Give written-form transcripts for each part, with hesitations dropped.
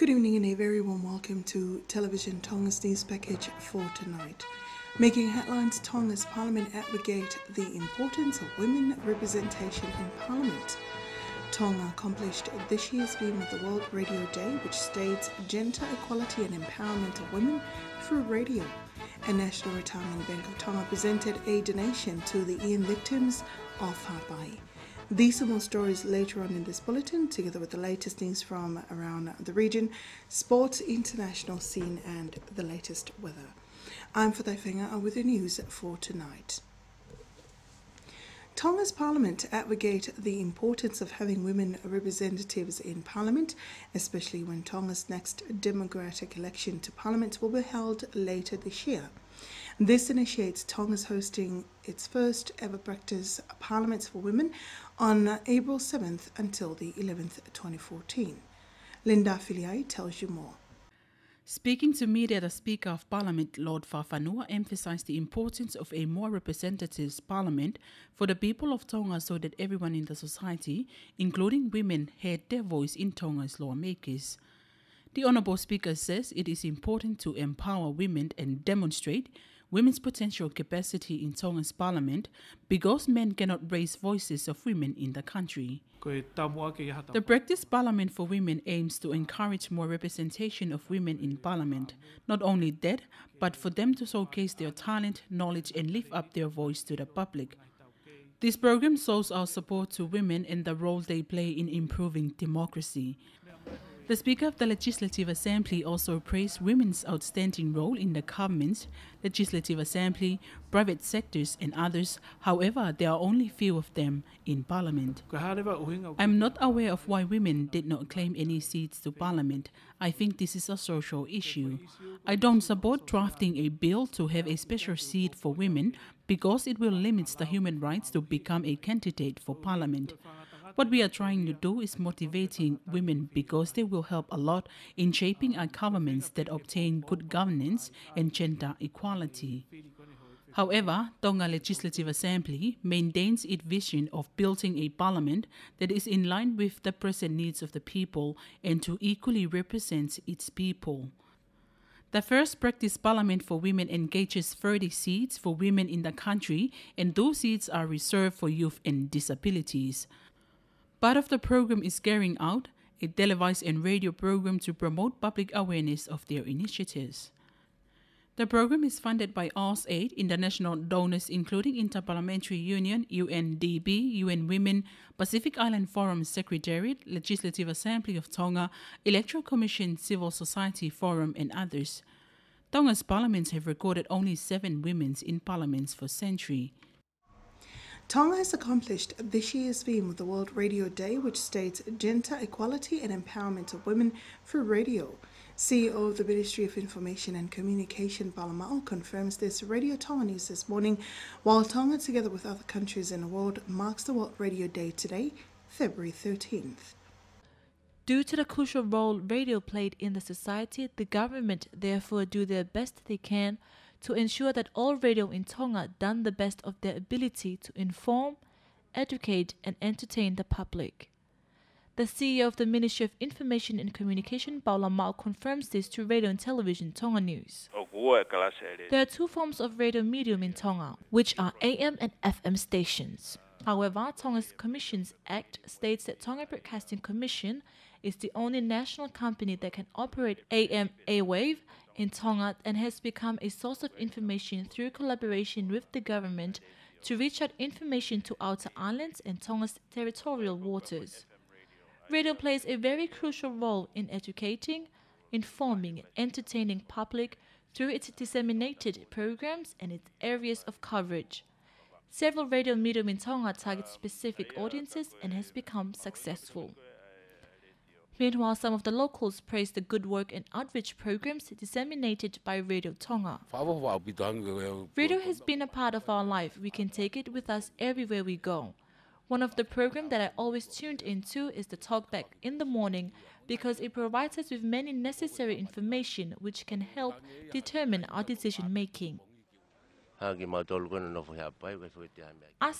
Good evening and a very warm welcome to Television Tonga's news package for tonight. Making headlines, Tonga's Parliament advocate the importance of women representation in Parliament. Tonga accomplished this year's theme of the World Radio Day, which states gender equality and empowerment of women through radio. And National Retirement Bank of Tonga presented a donation to the Ian victims of Hawaii. These are more stories later on in this bulletin, together with the latest news from around the region, sports, international scene, and the latest weather. I'm Fatai Whenga with the news for tonight. Tonga's Parliament advocate the importance of having women representatives in Parliament, especially when Tonga's next democratic election to Parliament will be held later this year. This initiates Tonga's hosting its first ever practice Parliaments for Women on April 7th until the 11th, 2014. Linda Filiai tells you more. Speaking to media, the Speaker of Parliament, Lord Fafanua, emphasized the importance of a more representative Parliament for the people of Tonga so that everyone in the society, including women, had their voice in Tonga's lawmakers. The Honourable Speaker says it is important to empower women and demonstrate women's potential capacity in Tonga's Parliament because men cannot raise voices of women in the country. The Practice Parliament for Women aims to encourage more representation of women in Parliament. Not only that, but for them to showcase their talent, knowledge and lift up their voice to the public. This program shows our support to women and the role they play in improving democracy. The Speaker of the Legislative Assembly also praised women's outstanding role in the government, Legislative Assembly, private sectors and others. However, there are only few of them in Parliament. I'm not aware of why women did not claim any seats to Parliament. I think this is a social issue. I don't support drafting a bill to have a special seat for women because it will limit the human rights to become a candidate for Parliament. What we are trying to do is motivating women because they will help a lot in shaping our governments that obtain good governance and gender equality. However, Tonga Legislative Assembly maintains its vision of building a parliament that is in line with the present needs of the people and to equally represent its people. The first Practice Parliament for Women engages 30 seats for women in the country, and those seats are reserved for youth and disabilities. Part of the program is carrying out a televised and radio program to promote public awareness of their initiatives. The program is funded by AusAid, international donors including Interparliamentary Union, UNDP, UN Women, Pacific Island Forum Secretariat, Legislative Assembly of Tonga, Electoral Commission, Civil Society Forum and others. Tonga's parliaments have recorded only 7 women in parliaments for century. Tonga has accomplished this year's theme of the World Radio Day, which states gender equality and empowerment of women through radio. CEO of the Ministry of Information and Communication, Palamao, confirms this Radio Tonga News this morning, while Tonga, together with other countries in the world, marks the World Radio Day today, February 13th. Due to the crucial role radio played in the society, the government therefore do their best they can to ensure that all radio in Tonga done the best of their ability to inform, educate and entertain the public. The CEO of the Ministry of Information and Communication, Paula Mao, confirms this to Radio and Television Tonga News. There are 2 forms of radio medium in Tonga, which are AM and FM stations. However, Tonga's Commissions Act states that Tonga Broadcasting Commission is the only national company that can operate AM airwave in Tonga and has become a source of information through collaboration with the government to reach out information to outer islands and Tonga's territorial waters. Radio plays a very crucial role in educating, informing and entertaining public through its disseminated programs and its areas of coverage. Several radio medium in Tonga target specific audiences and has become successful. Meanwhile, some of the locals praise the good work and outreach programs disseminated by Radio Tonga. Radio has been a part of our life. We can take it with us everywhere we go. One of the programs that I always tuned into is the Talkback in the morning because it provides us with many necessary information which can help determine our decision making. As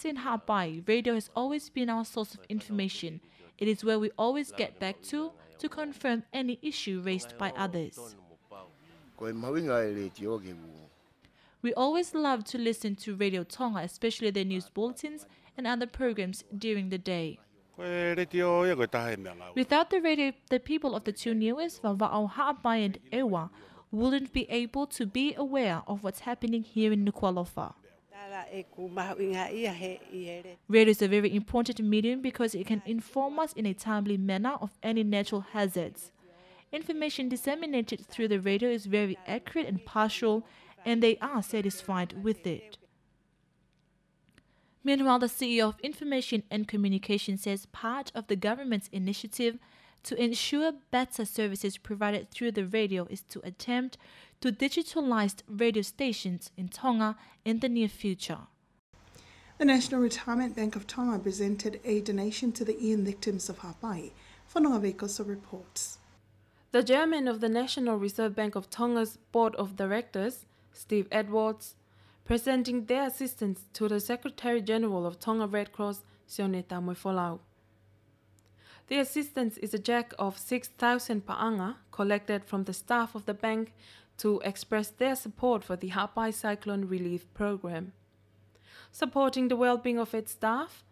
in Hawaii, radio has always been our source of information. It is where we always get back to to confirm any issue raised by others. We always love to listen to Radio Tonga, especially their news bulletins and other programs during the day. Without the radio, the people of the two newest, Vava'o, Ha'apai and Ewa, wouldn't be able to be aware of what's happening here in Nuku'alofa. Radio is a very important medium because it can inform us in a timely manner of any natural hazards. Information disseminated through the radio is very accurate and partial, and they are satisfied with it. Meanwhile, the CEO of Information and Communication says part of the government's initiative to ensure better services provided through the radio is to attempt to digitalize radio stations in Tonga in the near future. The National Retirement Bank of Tonga presented a donation to the Ian victims of Ha'apai. Whanua Veikoso reports. The chairman of the National Reserve Bank of Tonga's Board of Directors, Steve Edwards, presenting their assistance to the Secretary-General of Tonga Red Cross, Sione Tamoefolau. The assistance is a cheque of 6,000 pa'anga collected from the staff of the bank to express their support for the Ha'apai Cyclone Relief Program. Supporting the well-being of its staff,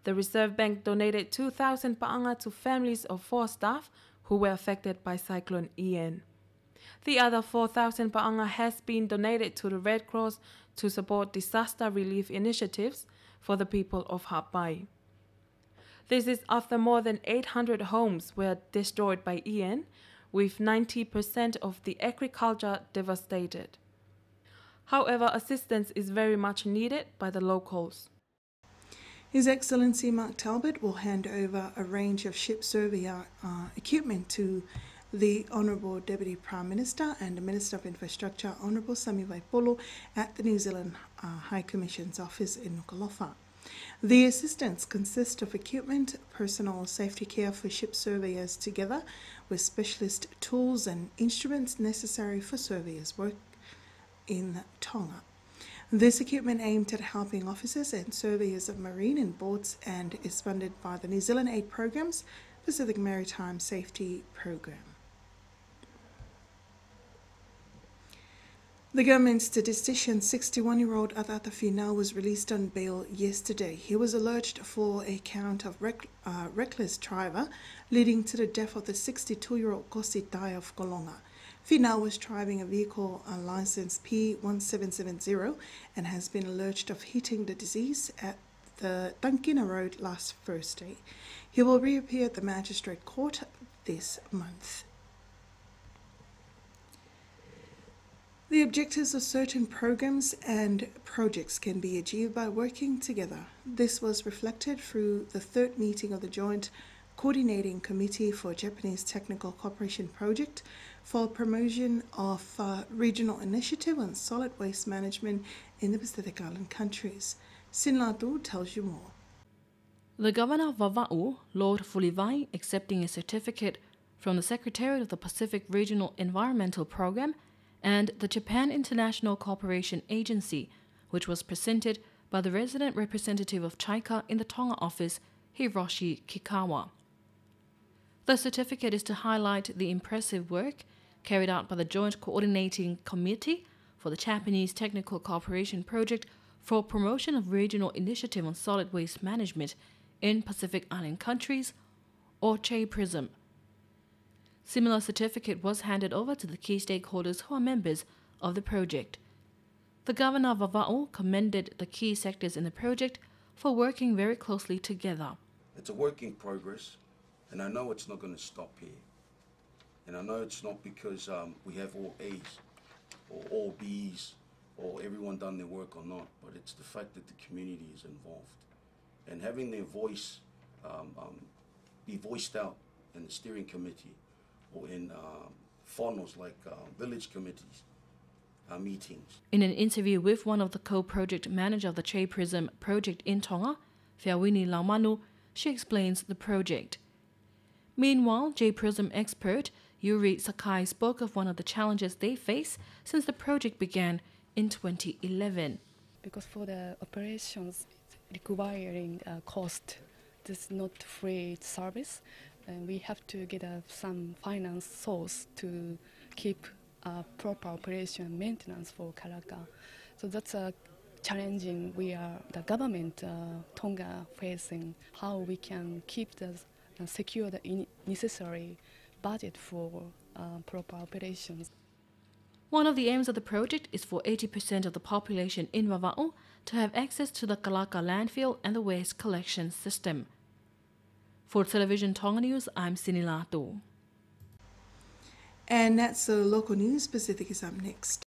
the Reserve Bank donated 2,000 pa'anga to families of 4 staff who were affected by Cyclone Ian. The other 4,000 pa'anga has been donated to the Red Cross to support disaster relief initiatives for the people of Ha'apai. This is after more than 800 homes were destroyed by Ian, with 90% of the agriculture devastated. However, assistance is very much needed by the locals. His Excellency Mark Talbot will hand over a range of ship surveyor equipment to the Honourable Deputy Prime Minister and the Minister of Infrastructure, Honourable Sami Waipolo, at the New Zealand High Commission's office in Nuku'alofa. The assistance consists of equipment, personal safety care for ship surveyors together with specialist tools and instruments necessary for surveyors' work in Tonga. This equipment aimed at helping officers and surveyors of marine and boats and is funded by the New Zealand Aid Program's Pacific Maritime Safety Program. The government statistician, 61-year-old Atata Finau, was released on bail yesterday. He was alleged for a count of reckless driver, leading to the death of the 62-year-old Kosi Tai of Kolonga. Finau was driving a vehicle on license P1770 and has been alleged of hitting the deceased at the Tankina Road last Thursday. He will reappear at the Magistrate Court this month. The objectives of certain programs and projects can be achieved by working together. This was reflected through the third meeting of the Joint Coordinating Committee for Japanese Technical Cooperation Project for promotion of regional initiative on solid waste management in the Pacific Island countries. Sinlatu tells you more. The Governor of Vava'u, Lord Fulivai, accepting a certificate from the Secretariat of the Pacific Regional Environmental Program and the Japan International Cooperation Agency, which was presented by the resident representative of JICA in the Tonga office, Hiroshi Kikawa. The certificate is to highlight the impressive work carried out by the Joint Coordinating Committee for the Japanese Technical Cooperation Project for Promotion of Regional Initiative on Solid Waste Management in Pacific Island Countries, or JPRISM. Similar certificate was handed over to the key stakeholders who are members of the project. The Governor of Vava'u commended the key sectors in the project for working very closely together. It's a work in progress, and I know it's not going to stop here. And I know it's not because we have all A's or all B's or everyone done their work or not, but it's the fact that the community is involved. And having their voice be voiced out in the steering committee or in whānaus like village committees, meetings. In an interview with one of the co-project manager of the JPRISM project in Tonga, Whiawini Laumanu, she explains the project. Meanwhile, JPRISM expert Yuri Sakai spoke of one of the challenges they face since the project began in 2011. Because for the operations requiring cost, this is not free service. and we have to get some finance source to keep proper operation and maintenance for Karaka. So that's challenging. The government Tonga facing how we can keep secure the necessary budget for proper operations. One of the aims of the project is for 80% of the population in Vava'u to have access to the Kalaka landfill and the waste collection system. For Television Tonga News, I'm Sinilato. And that's the local news. Pacific is up next.